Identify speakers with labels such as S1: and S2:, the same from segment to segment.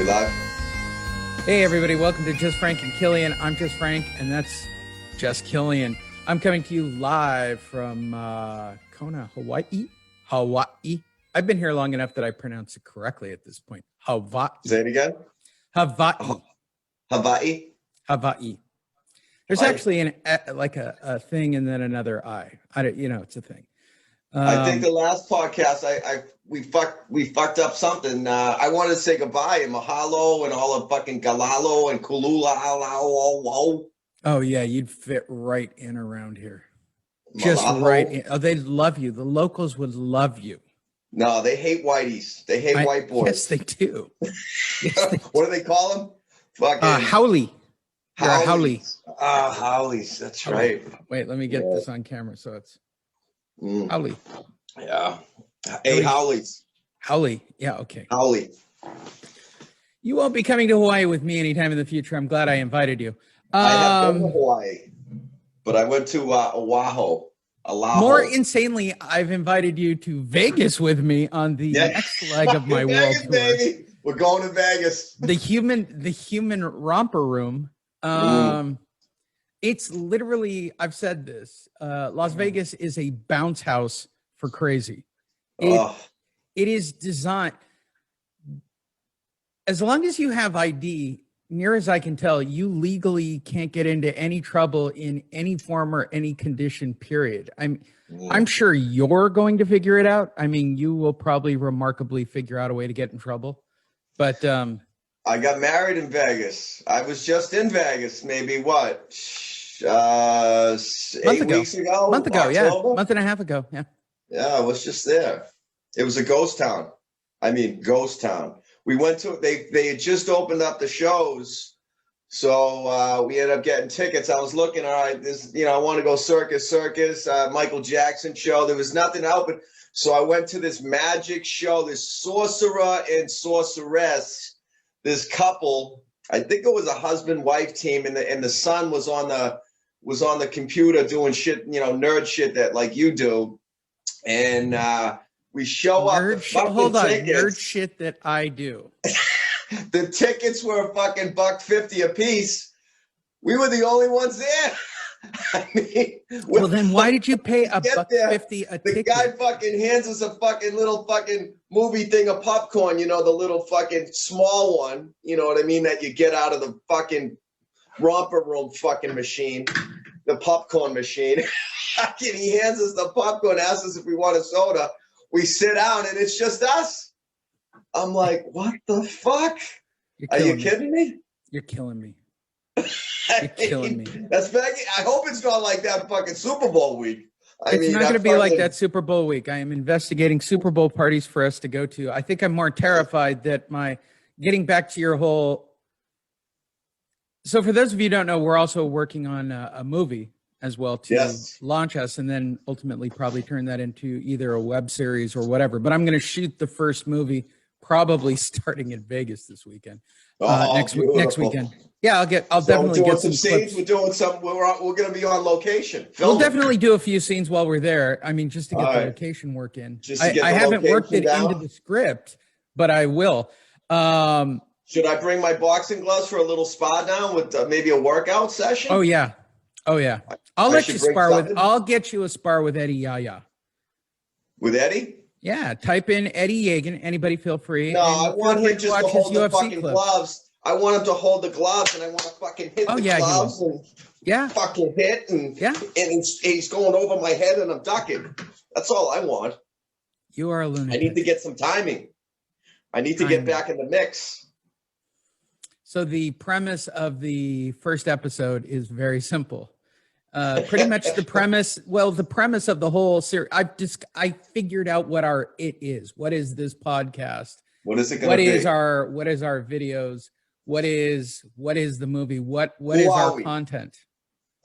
S1: live?
S2: Hey everybody, welcome to Just Frank and Killian. I'm Just Frank, and that's Just Killian. I'm coming to you live from Kona, Hawaii. I've been here long enough that I pronounce it correctly at this point. Hawaii.
S1: Say it again.
S2: Hawaii. There's actually a thing and then another I. It's a thing.
S1: I think the last podcast, we fucked up something. I wanted to say goodbye and mahalo and all of fucking galalo and kulula.
S2: Oh yeah, you'd fit right in around here.
S1: Mahalo.
S2: Just right in. Oh, they'd love you. The locals would love you.
S1: No, they hate whiteys. They hate white boys.
S2: Yes, they do.
S1: What do they call them? Fucking
S2: howley. You're a howley.
S1: Howleys. That's right.
S2: Wait, let me get this on camera so it's howley.
S1: Yeah. Hey, Howleys.
S2: Howley. Yeah, okay.
S1: Howley.
S2: You won't be coming to Hawaii with me anytime in the future. I'm glad I invited you.
S1: I have been to Hawaii, but I went to Oahu.
S2: More insanely, I've invited you to Vegas with me on the next leg of my world tour.
S1: Baby. We're going to Vegas.
S2: The human romper room. It's literally, I've said this, Las Vegas is a bounce house for crazy. It is designed, as long as you have ID, near as I can tell, you legally can't get into any trouble in any form or any condition, period. I'm sure you're going to figure it out. I mean, you will probably remarkably figure out a way to get in trouble. But
S1: I got married in Vegas. I was just in Vegas, maybe what? 8 weeks ago?
S2: A month ago, October? Yeah. A month and a half ago, yeah.
S1: Yeah, I was just there. It was a ghost town. Ghost town. We went to, they had just opened up the shows. So we ended up getting tickets. I was looking, all right, I want to go circus, Michael Jackson show. There was nothing open. So I went to this magic show, this sorcerer and sorceress, this couple. I think it was a husband-wife team, and the son was on the computer doing shit, nerd shit that like you do. And we show up.
S2: Nerd shit that I do.
S1: The tickets were fucking $1.50 a piece. We were the only ones there.
S2: Well, then why did you pay $1.50 a ticket?
S1: The guy fucking hands us a fucking little fucking movie thing of popcorn, the little fucking small one, you know what I mean, that you get out of the fucking romper room fucking machine, the popcorn machine. He hands us the popcorn, asks us if we want a soda. We sit down and it's just us. I'm like, what the fuck? Are you kidding me?
S2: You're killing me. You're killing me.
S1: I hope it's not like that fucking Super Bowl week.
S2: It's not going to be like that Super Bowl week. I am investigating Super Bowl parties for us to go to. I think I'm more terrified that getting back to your whole. So for those of you who don't know, we're also working on a movie as well to launch us and then ultimately probably turn that into either a web series or whatever. But I'm going to shoot the first movie probably starting in Vegas this weekend. Next weekend. Yeah, I'll definitely get some
S1: scenes. We're doing some. We're going to be on location.
S2: We'll definitely do a few scenes while we're there. I mean, just to get the location work in. I haven't worked it into the script, but I will.
S1: Should I bring my boxing gloves for a little spa down with maybe a workout session?
S2: Oh yeah. I'll let you spar with. I'll get you a spar with Eddie Yaya.
S1: With Eddie?
S2: Yeah. Type in Eddie Yagan. Anybody feel free.
S1: No, I want him just to hold the fucking gloves. I want him to hold the gloves, and I want to fucking hit the gloves and fucking hit, and he's going over my head, and I'm ducking. That's all I want.
S2: You are a lunatic.
S1: I need to get some timing. I need to get back in the mix.
S2: So the premise of the first episode is very simple. Pretty much the premise. Well, the premise of the whole series. I figured out what it is. What is this podcast?
S1: What is it going to be?
S2: What is our videos? What is the movie? What is our content?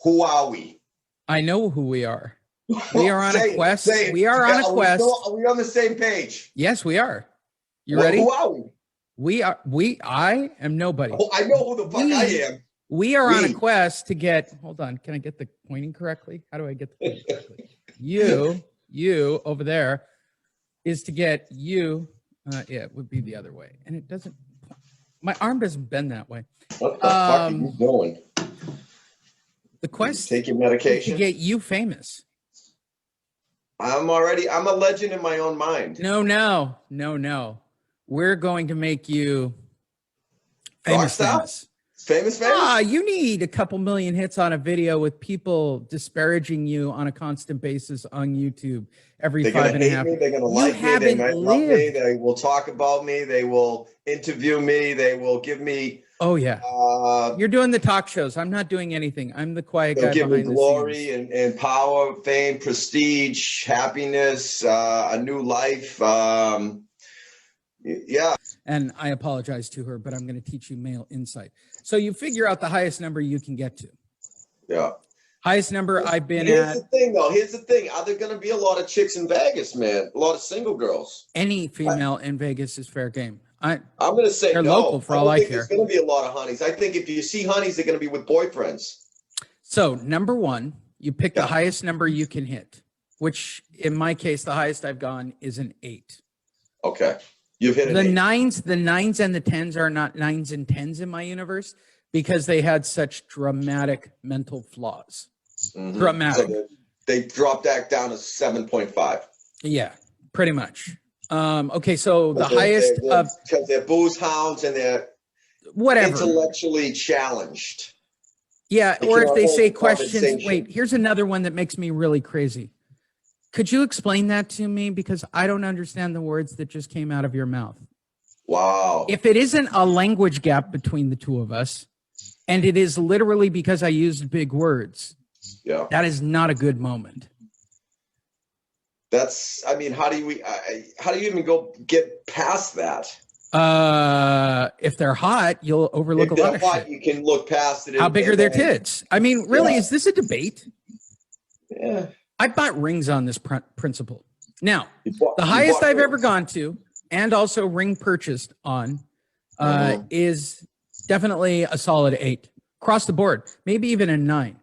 S1: Who are we?
S2: I know who we are. We are on a quest. We are on a quest.
S1: Are we on the same page?
S2: Yes, we are. You ready?
S1: Who are we?
S2: I am nobody.
S1: Oh, I know who the fuck I am.
S2: We are on a quest to get, hold on. Can I get the pointing correctly? How do I get the pointing correctly? You over there is to get you. It would be the other way. And it doesn't. My arm doesn't bend that way.
S1: What the fuck are you doing?
S2: The quest
S1: Take your medication
S2: to get you famous.
S1: I'm a legend in my own mind.
S2: No. We're going to make you famous. Famous. You need a couple million hits on a video with people disparaging you on a constant basis on YouTube every 5.5
S1: years. They're going to like me. They might love me. They will talk about me. They will interview me. They will give me.
S2: Oh yeah. You're doing the talk shows. I'm not doing anything. I'm the quiet guy
S1: behind the scenes. They'll give me glory and power, fame, prestige, happiness, a new life. Yeah.
S2: And I apologize to her, but I'm going to teach you male insight. So you figure out the highest number you can get to.
S1: Yeah.
S2: Highest number I've been
S1: at. Here's the thing. Are there going to be a lot of chicks in Vegas, man? A lot of single girls.
S2: Any female in Vegas is fair game. I'm
S1: going to say
S2: they're
S1: no.
S2: Local for all I care.
S1: There's going to be a lot of honeys. I think if you see honeys, they're going to be with boyfriends.
S2: So number one, you pick the highest number you can hit, which in my case, the highest I've gone is an 8.
S1: Okay. You've hit
S2: the 8. The nines and the 10s are not 9s and 10s in my universe because they had such dramatic mental flaws. Mm-hmm. Dramatic.
S1: So they dropped that down to 7.5.
S2: Yeah, pretty much. Okay, so the highest
S1: because they're booze hounds and they're intellectually challenged.
S2: Yeah, or if they say questions. Wait, here's another one that makes me really crazy. Could you explain that to me? Because I don't understand the words that just came out of your mouth.
S1: Wow.
S2: If it isn't a language gap between the two of us, and it is literally because I used big words, that is not a good moment.
S1: How do you even get past that?
S2: If they're hot, you'll overlook a lot of shit.
S1: You can look past it.
S2: How big are their tits? I mean, really, is this a debate?
S1: Yeah.
S2: I bought rings on this principle. Now, the highest I've ever gone to, and also ring purchased on, is definitely a solid 8 across the board, maybe even a 9.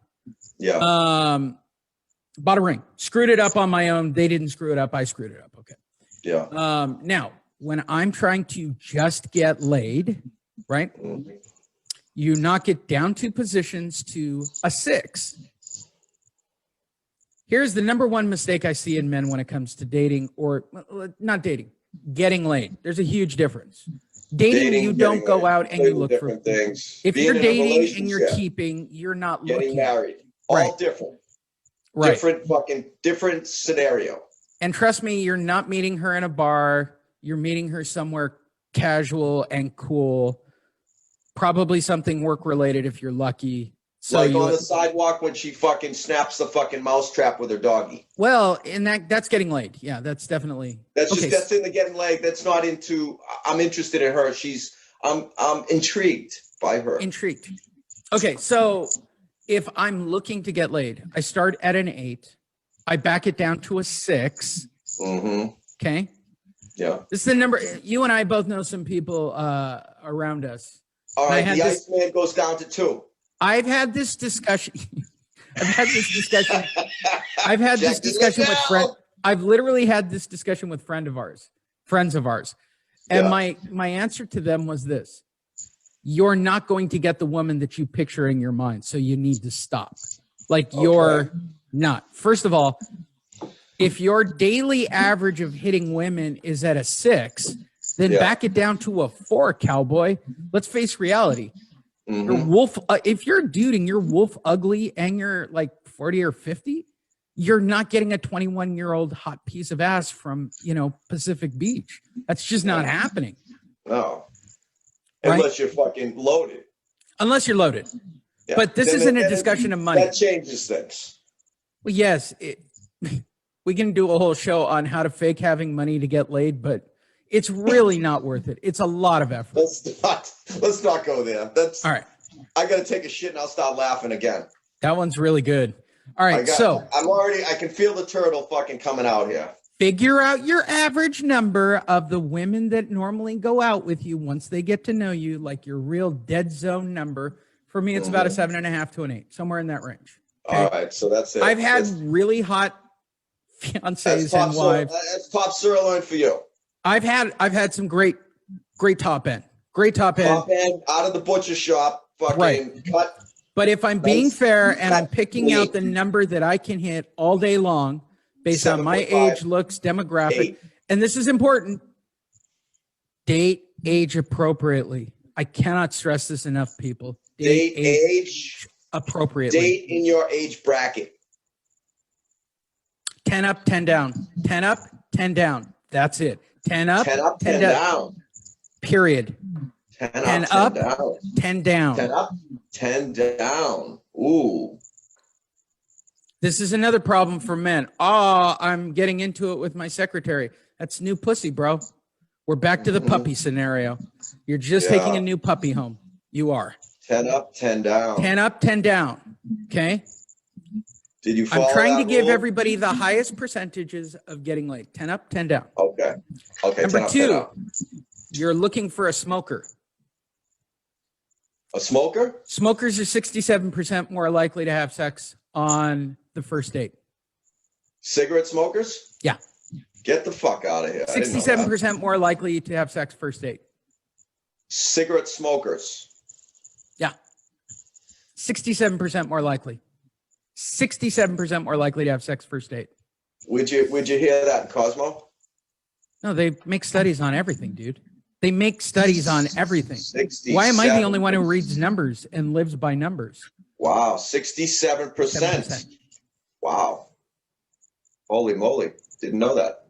S1: Yeah.
S2: Bought a ring, screwed it up on my own. They didn't screw it up. I screwed it up. Okay.
S1: Yeah.
S2: Now, when I'm trying to just get laid, right? Mm-hmm. You knock it down 2 positions to a 6. Here's the number one mistake I see in men when it comes to dating, or not dating, getting laid. There's a huge difference. Dating you don't go out and you look for
S1: things.
S2: If you're dating and you're keeping, you're not
S1: getting married. All different. Right. Different scenario.
S2: And trust me, you're not meeting her in a bar. You're meeting her somewhere casual and cool. Probably something work related if you're lucky. So
S1: like on the sidewalk when she fucking snaps the fucking mousetrap with her doggy.
S2: Well, and that's getting laid. Yeah, that's definitely.
S1: That's in the getting laid. That's not into. I'm interested in her. I'm intrigued by her.
S2: Intrigued. Okay, so if I'm looking to get laid, I start at an 8. I back it down to a 6.
S1: Mm-hmm.
S2: Okay.
S1: Yeah.
S2: This is the number. You and I both know some people around us.
S1: All right. The Iceman goes down to 2.
S2: I've had this discussion. I've had this discussion with friends. I've literally had this discussion with friends of ours. And my answer to them was this: you're not going to get the woman that you picture in your mind. So you need to stop. You're not. First of all, if your daily average of hitting women is at a 6, then back it down to a 4, cowboy. Let's face reality. Mm-hmm. You're wolf. If you're a dude and you're wolf ugly and you're like 40 or 50, you're not getting a 21-year-old hot piece of ass from, Pacific Beach. That's just not happening.
S1: No. Unless you're fucking loaded.
S2: Unless you're loaded. Yeah. But this isn't a discussion of money.
S1: That changes things.
S2: Well, yes. We can do a whole show on how to fake having money to get laid, but it's really not worth it. It's a lot of effort.
S1: Let's not go there.
S2: All right.
S1: I got to take a shit and I'll start laughing again.
S2: That one's really good. All right.
S1: I can feel the turtle fucking coming out here.
S2: Figure out your average number of the women that normally go out with you once they get to know you, like your real dead zone number. For me, it's about a 7.5 to an 8, somewhere in that range. Okay?
S1: All right. So that's it.
S2: I've had really hot fiancés and wives.
S1: That's top sirloin for you.
S2: I've had some great top end. Great top end.
S1: Top end, out of the butcher shop, fucking cut.
S2: But if I'm being
S1: Nice.
S2: fair and I'm picking
S1: Clean.
S2: out the number that I can hit all day long based on my
S1: 7.5,
S2: age, looks, demographic,
S1: 8.
S2: and this is important, date age appropriately. I cannot stress this enough, people.
S1: Date age
S2: appropriately.
S1: Date in your age bracket.
S2: 10 up, 10 down. 10 up, 10 down. That's it. 10 up,
S1: 10 up, 10 down.
S2: Period.
S1: 10 up, 10 down.
S2: 10 down.
S1: 10 up, 10 down. Ooh.
S2: This is another problem for men. Oh, I'm getting into it with my secretary. That's new pussy, bro. We're back to the puppy scenario. You're just taking a new puppy home. You are. 10
S1: up, 10 down.
S2: 10 up, 10 down. Okay.
S1: Did you follow
S2: I'm trying to give
S1: rule?
S2: everybody the highest percentages of getting laid. 10 up, 10 down.
S1: Okay. Okay.
S2: Number
S1: 10 up,
S2: 2,
S1: 10 down.
S2: you're looking for a smoker.
S1: A smoker?
S2: Smokers are 67% more likely to have sex on the first date.
S1: Cigarette smokers?
S2: Yeah.
S1: Get the fuck out of here.
S2: 67% more likely to have sex first date.
S1: Cigarette smokers.
S2: Yeah. 67% more likely. 67% more likely to have sex first date.
S1: Would you hear that in Cosmo?
S2: No, they make studies on everything, dude. They make studies on everything. Why am I the only one who reads numbers and lives by numbers?
S1: Wow, 67%.
S2: 7%.
S1: Wow. Holy moly. Didn't know that.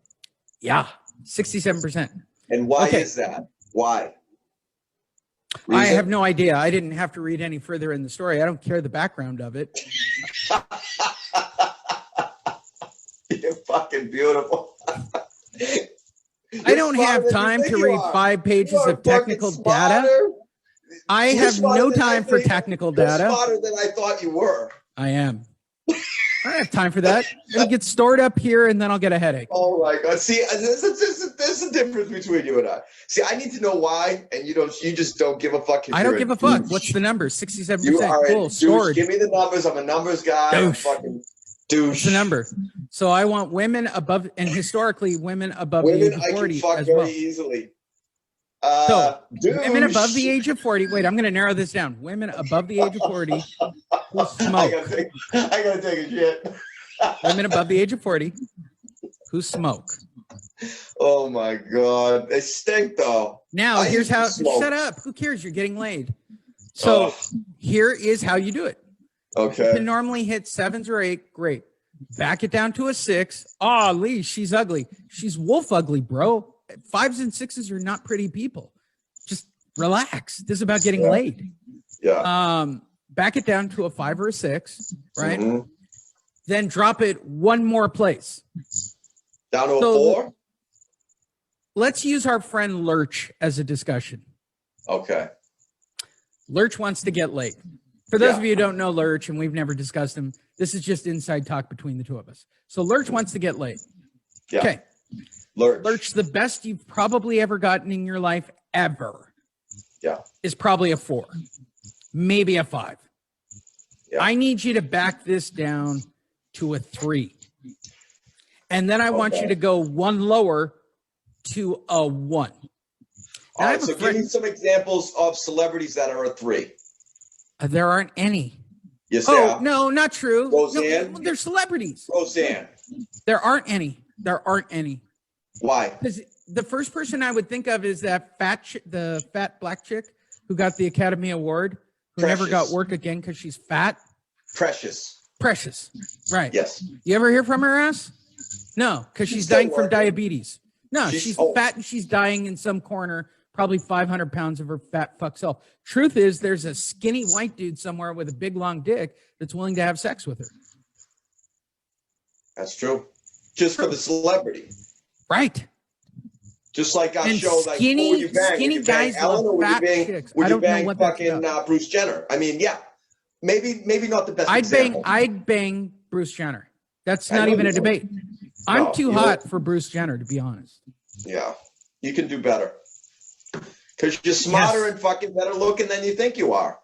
S2: Yeah, 67%.
S1: And why is that? Why?
S2: I have no idea. I didn't have to read any further in the story. I don't care the background of it.
S1: You're fucking beautiful.
S2: I don't have time to read 5 pages of technical data. I have no time for technical data.
S1: You're smarter than I thought you were.
S2: I am. I don't have time for that. It'll get stored up here and then I'll get a headache.
S1: Oh my God. See, there's a difference between you and I. See, I need to know why, and you just don't give a fuck.
S2: I don't give a fuck. What's the number? 67%.
S1: You are
S2: cool. Stored.
S1: Give me the numbers. I'm a numbers guy. I'm fucking douche.
S2: What's the number? So I want women above, and historically women above
S1: women
S2: the age of 40
S1: I can fuck
S2: as
S1: very
S2: well.
S1: easily.
S2: So women above the age of 40. Wait, I'm going to narrow this down. Women above the age of 40 who smoke.
S1: I gotta take a shit.
S2: Women above the age of 40 who smoke.
S1: Oh my God, they stink though.
S2: Now here's how. Shut up. Who cares? You're getting laid. So here is how you do it.
S1: Okay.
S2: You can normally hit 7s or 8. Great. Back it down to a 6. Oh, Lee, she's ugly. She's wolf ugly, bro. 5s and 6s are not pretty people. Just relax. This is about getting laid.
S1: Yeah.
S2: Back it down to a 5 or a 6, right?
S1: Mm-hmm.
S2: Then drop it one more place.
S1: Down to a 4?
S2: Let's use our friend Lurch as a discussion.
S1: Okay.
S2: Lurch wants to get laid. For those of you who don't know Lurch, and we've never discussed him, this is just inside talk between the two of us. So Lurch wants to get laid.
S1: Yeah.
S2: Okay.
S1: Lurch,
S2: the best you've probably ever gotten in your life ever is probably a 4, maybe a 5. Yeah. I need you to back this down to a 3. And then I want you to go one lower to a 1.
S1: All right, so give me some examples of celebrities that are a 3.
S2: There aren't any.
S1: Yes, there are.
S2: No, not true.
S1: Roseanne?
S2: No, they're celebrities.
S1: Roseanne.
S2: There aren't any. There aren't any.
S1: Why?
S2: Because the first person I would think of is that the fat black chick who got the Academy Award, who never got work again because she's fat.
S1: Precious.
S2: Right.
S1: Yes.
S2: You ever hear from her ass? No, because she's dying from diabetes. No, she's fat and she's dying in some corner, probably 500 pounds of her fat fuck self. Truth is, there's a skinny white dude somewhere with a big long dick that's willing to have sex with her.
S1: That's true. Just for the celebrity.
S2: Right.
S1: Just like on show, like
S2: skinny,
S1: who would you bang?
S2: skinny
S1: Would you bang
S2: guys
S1: Ellen, or would
S2: fat
S1: you bang,
S2: chicks.
S1: would
S2: I
S1: you
S2: don't know
S1: bang
S2: what
S1: fucking Bruce Jenner? I mean, yeah, maybe not the best example.
S2: I'd bang Bruce Jenner. That's not even a debate. I'm too hot for Bruce Jenner, to be honest.
S1: Yeah, you can do better because you're smarter and fucking better looking than you think you are.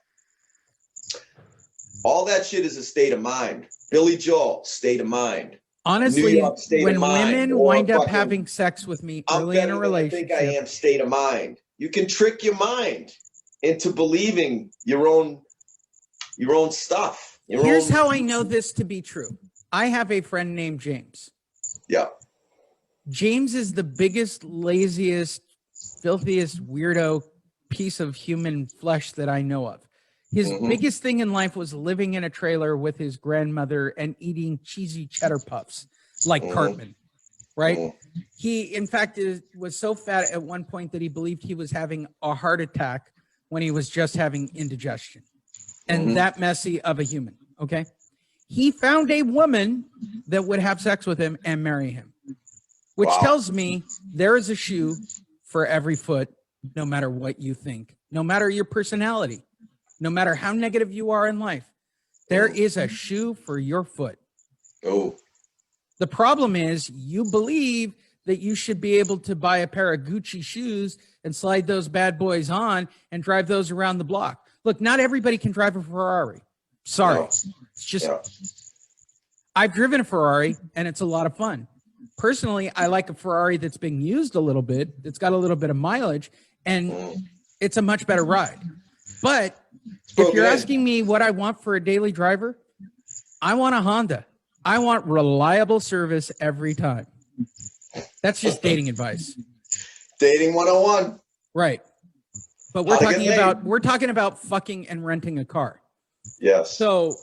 S1: All that shit is a state of mind. Billy Joel, state of mind.
S2: Honestly, when women wind up having sex with me early in a relationship,
S1: I think I am, state of mind. You can trick your mind into believing your own stuff.
S2: Here's how I know this to be true. I have a friend named James.
S1: Yeah.
S2: James is the biggest, laziest, filthiest, weirdo piece of human flesh that I know of. His biggest thing in life was living in a trailer with his grandmother and eating cheesy cheddar puffs like Cartman, right? He, in fact, was so fat at one point that he believed he was having a heart attack when he was just having indigestion. And that messy of a human, okay? He found a woman that would have sex with him and marry him, which tells me there is a shoe for every foot, no matter what you think, no matter your personality, no matter how negative you are in life. There is a shoe for your foot.
S1: Oh.
S2: The problem is you believe that you should be able to buy a pair of Gucci shoes and slide those bad boys on and drive those around the block. Look, not everybody can drive a Ferrari. Sorry. No. It's just, I've driven a Ferrari and it's a lot of fun. Personally, I like a Ferrari that's being used a little bit, that's got a little bit of mileage, and it's a much better ride. But if you're asking me what I want for a daily driver, I want a Honda. I want reliable service every time. That's just dating advice.
S1: Dating 101.
S2: Right. But we're talking about fucking and renting a car.
S1: Yes.
S2: So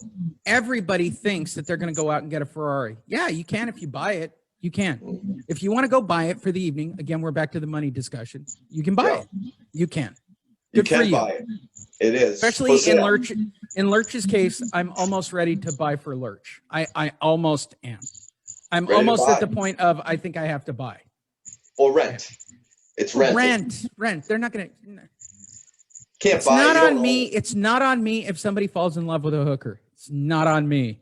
S2: everybody thinks that they're going to go out and get a Ferrari. Yeah, you can if you buy it. You can. If you want to go buy it for the evening, again, we're back to the money discussion. You can buy it. You can. Good for you. Buy it.
S1: It is.
S2: Especially in Lurch's case, I'm almost ready to buy for Lurch. I almost am. I'm almost at the point of I think I have to buy.
S1: Or rent. It's rent.
S2: Rent. They're not going to.
S1: Can't
S2: it's
S1: buy.
S2: Not on me. It's not on me if somebody falls in love with a hooker. It's not on me.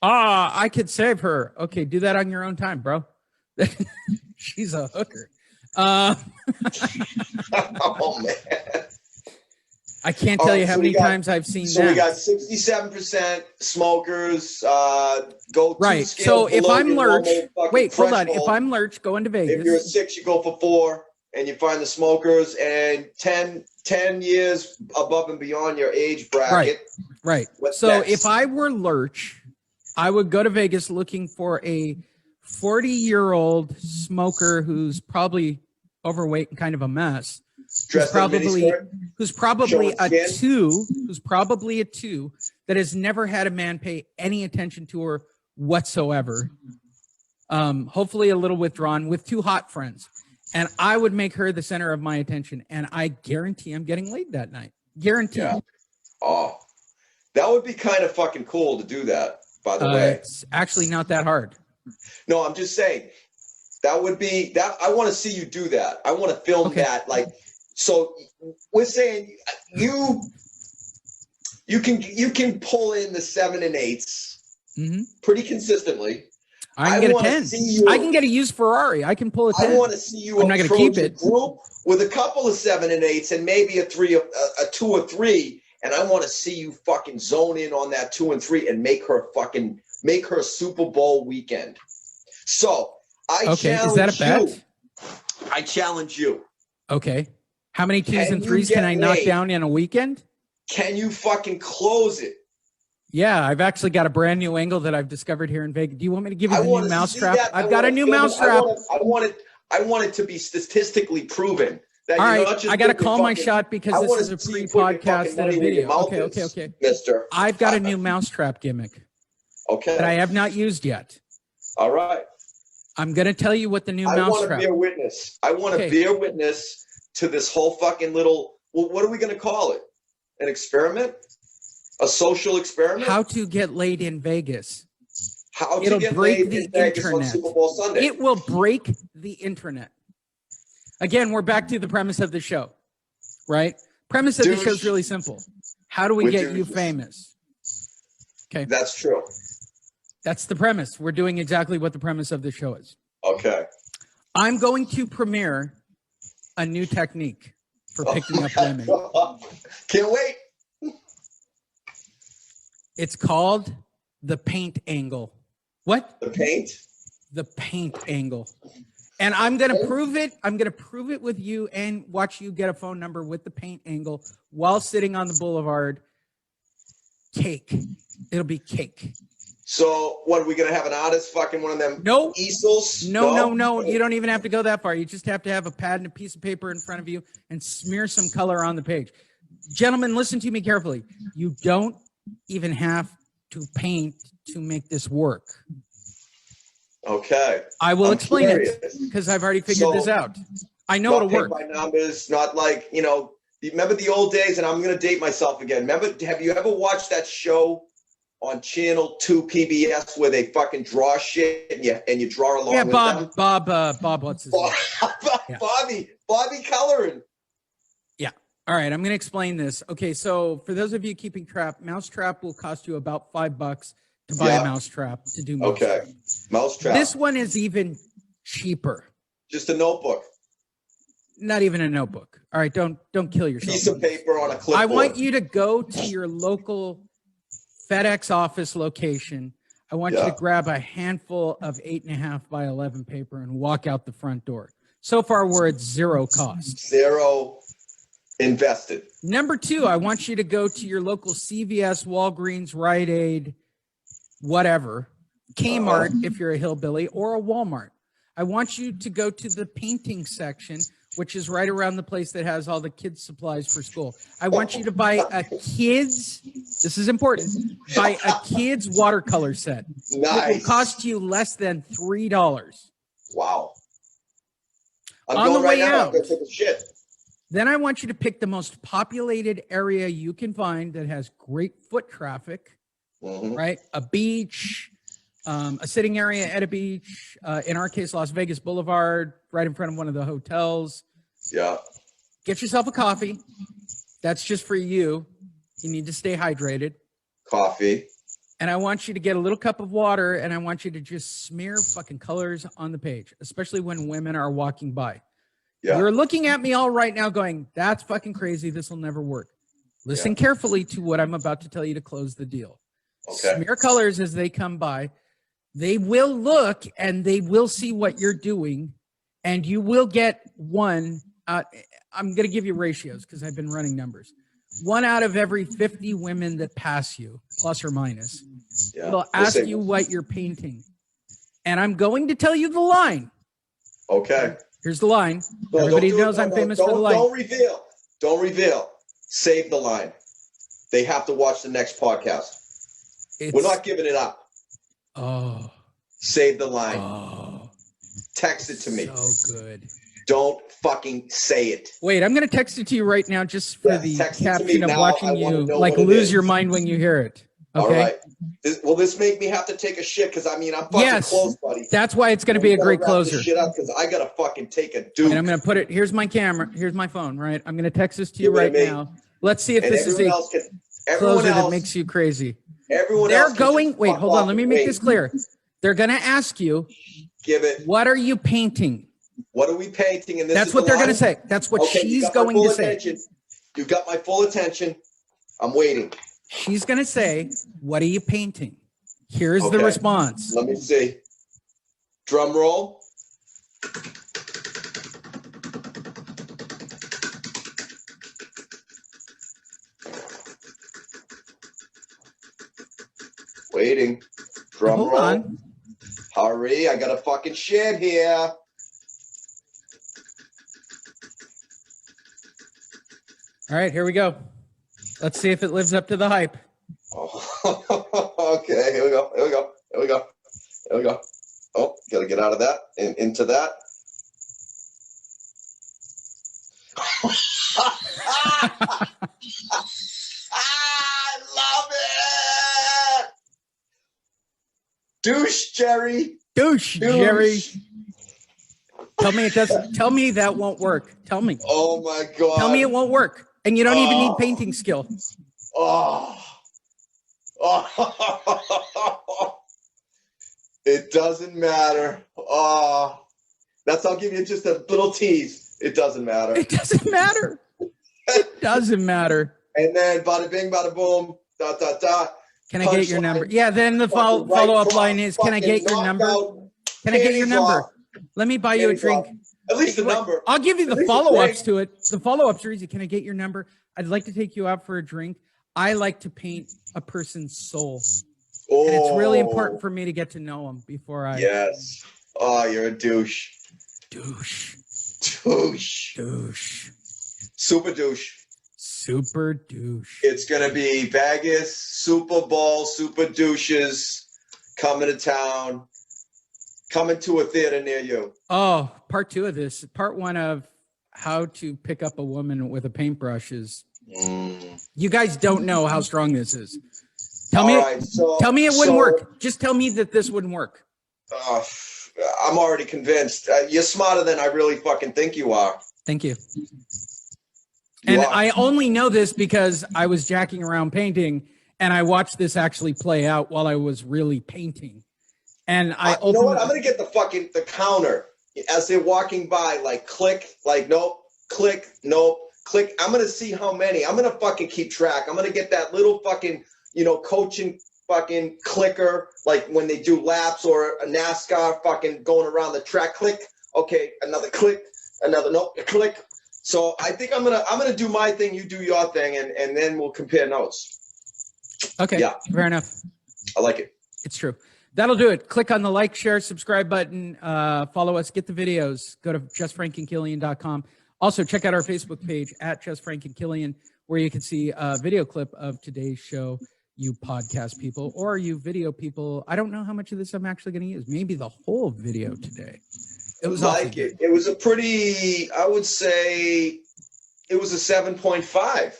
S2: I could save her. Okay, do that on your own time, bro. She's a hooker.
S1: Oh man.
S2: I can't tell you how many times I've seen that.
S1: So we got 67% smokers. Go
S2: right. So if I'm Lurch, wait, hold on. If I'm Lurch going to Vegas,
S1: if you're a 6, you go for 4, and you find the smokers, and 10 years above and beyond your age bracket.
S2: Right. So next? If I were Lurch, I would go to Vegas looking for a 40-year-old smoker who's probably overweight and kind of a mess. Who's probably a 2 that has never had a man pay any attention to her whatsoever. Hopefully a little withdrawn with 2 hot friends. And I would make her the center of my attention. And I guarantee I'm getting laid that night. Guarantee.
S1: Yeah. Oh, that would be kind of fucking cool to do that, by the way.
S2: It's actually not that hard.
S1: No, I'm just saying that would be that. I want to see you do that. I want to film that. Like, so we're saying you can pull in the 7 and 8s pretty consistently.
S2: I can get a 10. I can get a used Ferrari. I can pull a 10.
S1: I want to see you.
S2: I'm not going to keep it.
S1: Group with a couple of 7 and 8s and maybe a 2 or 3. And I want to see you fucking zone in on that 2 and 3 and make her Super Bowl weekend. So I challenge
S2: is that a bet?
S1: you. I challenge you.
S2: Okay. How many 2s and 3s can I knock down in a weekend?
S1: Can you fucking close it?
S2: Yeah, I've actually got a brand new angle that I've discovered here in Vegas. Do you want me to give you the new mousetrap? I've got a new mousetrap.
S1: I want it to be statistically proven.
S2: All right, I got to call my shot because this is a pre-podcast and a video. Okay.
S1: Mister,
S2: I've got a new mousetrap gimmick.
S1: Okay.
S2: That I have not used yet.
S1: All right.
S2: I'm going to tell you what the new mousetrap. I want to
S1: be a witness. I want to be a witness to this whole fucking little. Well, what are we going to call it? An experiment? A social experiment?
S2: How to get laid in Vegas.
S1: It'll break the internet. On Super Bowl Sunday.
S2: It will break the internet. Again, we're back to the premise of the show, right? Premise of the show is really simple. How do we get you famous? Okay.
S1: That's true.
S2: That's the premise. We're doing exactly what the premise of the show is.
S1: Okay.
S2: I'm going to premiere a new technique for picking up women.
S1: Can't wait.
S2: It's called the paint angle. What?
S1: The paint?
S2: The paint angle. And I'm going to prove it. I'm going to prove it with you and watch you get a phone number with the paint angle while sitting on the boulevard. Cake. It'll be cake.
S1: So what, are we going to have an artist fucking one of them easels?
S2: No. You don't even have to go that far. You just have to have a pad and a piece of paper in front of you and smear some color on the page. Gentlemen, listen to me carefully. You don't even have to paint to make this work.
S1: Okay.
S2: I will explain it because I've already figured this out. I know it'll work.
S1: By numbers, not like, you know, remember the old days, and I'm going to date myself again. Remember, have you ever watched that show on Channel 2 PBS where they fucking draw shit and you draw along with them?
S2: Bob, what's his name?
S1: Yeah. Bobby coloring.
S2: Yeah. All right, I'm going to explain this. Okay, so for those of you keeping track, Mousetrap will cost you about $5 to buy a mousetrap to do Mousetrap.
S1: Okay, Mousetrap.
S2: This one is even cheaper.
S1: Just a notebook.
S2: Not even a notebook. All right, don't kill yourself.
S1: Piece of paper on a clipboard.
S2: I want you to go to your local FedEx office location. I want you to grab a handful of 8.5 by 11 paper and walk out the front door. So far, we're at zero cost.
S1: Zero invested.
S2: Number 2, I want you to go to your local CVS, Walgreens, Rite Aid, whatever, Kmart if you're a hillbilly, or a Walmart. I want you to go to the painting section, which is right around the place that has all the kids' supplies for school. I want you to buy a kid's, this is important, buy a kid's watercolor set.
S1: Nice.
S2: It will cost you less than $3.
S1: Wow.
S2: On the way out,
S1: I'm going to take a shit.
S2: Then I want you to pick the most populated area you can find that has great foot traffic, right? A beach, a sitting area at a beach, in our case, Las Vegas Boulevard, right in front of one of the hotels.
S1: Yeah.
S2: Get yourself a coffee. That's just for you. You need to stay hydrated.
S1: Coffee.
S2: And I want you to get a little cup of water, and I want you to just smear fucking colors on the page, especially when women are walking by. Yeah. You're looking at me all right now going, that's fucking crazy. This will never work. Listen carefully to what I'm about to tell you to close the deal. Okay. Smear colors as they come by. They will look and they will see what you're doing, and you will get one. I'm going to give you ratios because I've been running numbers. 1 out of every 50 women that pass you, plus or minus, will ask you what you're painting. And I'm going to tell you the line.
S1: Okay.
S2: Here's the line. Everybody knows I'm famous for the line.
S1: Don't reveal. Don't reveal. Save the line. They have to watch the next podcast. We're not giving it up.
S2: Oh.
S1: Save the line.
S2: Oh.
S1: Text it to me.
S2: So good.
S1: Don't fucking say it.
S2: Wait, I'm going to text it to you right now just for the caption of watching you like lose your mind when you hear it. Okay. All right.
S1: Will this make me have to take a shit? Because I mean, I'm fucking close, buddy.
S2: That's why it's going to be a great closer.
S1: Shit up because I gotta fucking take a dude.
S2: And I'm going to put it. Here's my camera. Here's my phone. Right. I'm going to text this to you right now. Let's see if this is a closer that makes you crazy. They're going. Wait, hold on. Let me make this clear. They're going to ask you.
S1: Give it.
S2: What are you painting?
S1: What are we painting? And
S2: that's what they're going to say. That's what she's going to say.
S1: You got my full attention. I'm waiting.
S2: She's going to say, what are you painting? Here's the response.
S1: Let me see. Drum roll. Waiting. Drum roll. Hold on. Hurry. I got a fucking shit here.
S2: All right, here we go. Let's see if it lives up to the hype.
S1: Oh, okay, here we go. Here we go. Here we go. Here we go. Oh, gotta get out of that and into that. I love it. Douche, Jerry.
S2: Douche, Jerry. Tell me it doesn't. Tell me that won't work. Tell me.
S1: Oh my God.
S2: Tell me it won't work. And you don't even need painting skill.
S1: Oh. It doesn't matter. I'll give you just a little tease. It doesn't matter.
S2: It doesn't matter. It doesn't matter.
S1: And then bada bing, bada boom, dot, dot, dot.
S2: Can I get your number? Yeah, then the follow-up line is, can I get your number? Can I get your number? Let me buy you a drink.
S1: At least the number.
S2: I'll give you the follow-ups to it. The follow-ups are easy. Can I get your number? I'd like to take you out for a drink. I like to paint a person's soul.
S1: Oh,
S2: and it's really important for me to get to know them before I.
S1: Yes. Oh, you're a douche.
S2: Douche.
S1: Douche.
S2: Douche.
S1: Super douche.
S2: Super douche.
S1: It's going to be Vegas, Super Bowl, super douches coming to town, coming to a theater near you.
S2: Oh, part 2 of this. Part 1 of how to pick up a woman with a paintbrush is. You guys don't know how strong this is. Tell me it wouldn't work. Just tell me that this wouldn't work.
S1: I'm already convinced. You're smarter than I really fucking think you are.
S2: Thank you. I only know this because I was jacking around painting and I watched this actually play out while I was really painting. And
S1: you know what? I'm going to get the counter as they're walking by, like click, like nope, click, nope, click. I'm going to see how many. I'm going to fucking keep track. I'm going to get that little fucking, coaching fucking clicker, like when they do laps or a NASCAR fucking going around the track. Click. Okay, another click, another nope, click. So I think I'm gonna do my thing, you do your thing, and then we'll compare notes.
S2: Okay. Yeah. Fair enough.
S1: I like it.
S2: It's true. That'll do it. Click on the like, share, subscribe button. Follow us. Get the videos. Go to justfrankandkillian.com. Also, check out our Facebook page at justfrankandkillian, where you can see a video clip of today's show. You podcast people or you video people. I don't know how much of this I'm actually going to use. Maybe the whole video today.
S1: It was like it. It was a pretty, I would say it was a 7.5.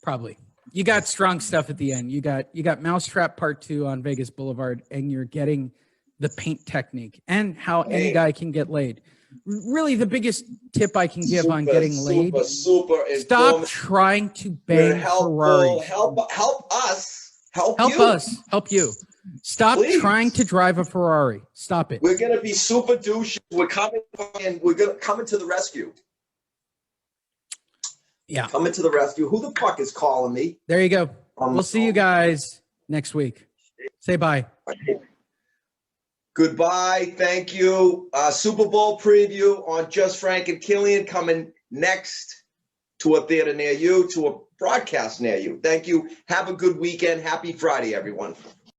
S2: Probably. You got strong stuff at the end. You got Mousetrap Part 2 on Vegas Boulevard, and you're getting the paint technique and how any guy can get laid. Really, the biggest tip I can give on getting laid: stop trying to bang Ferraris.
S1: Help us. Help
S2: you. Stop trying to drive a Ferrari. Stop it.
S1: We're gonna be super douches. We're coming to the rescue.
S2: Yeah.
S1: Coming to the rescue. Who the fuck is calling me?
S2: There you go. We'll see you guys next week. Say bye.
S1: Goodbye. Thank you. Super Bowl preview on Just Frank and Killian coming next to a theater near you, to a broadcast near you. Thank you. Have a good weekend. Happy Friday, everyone.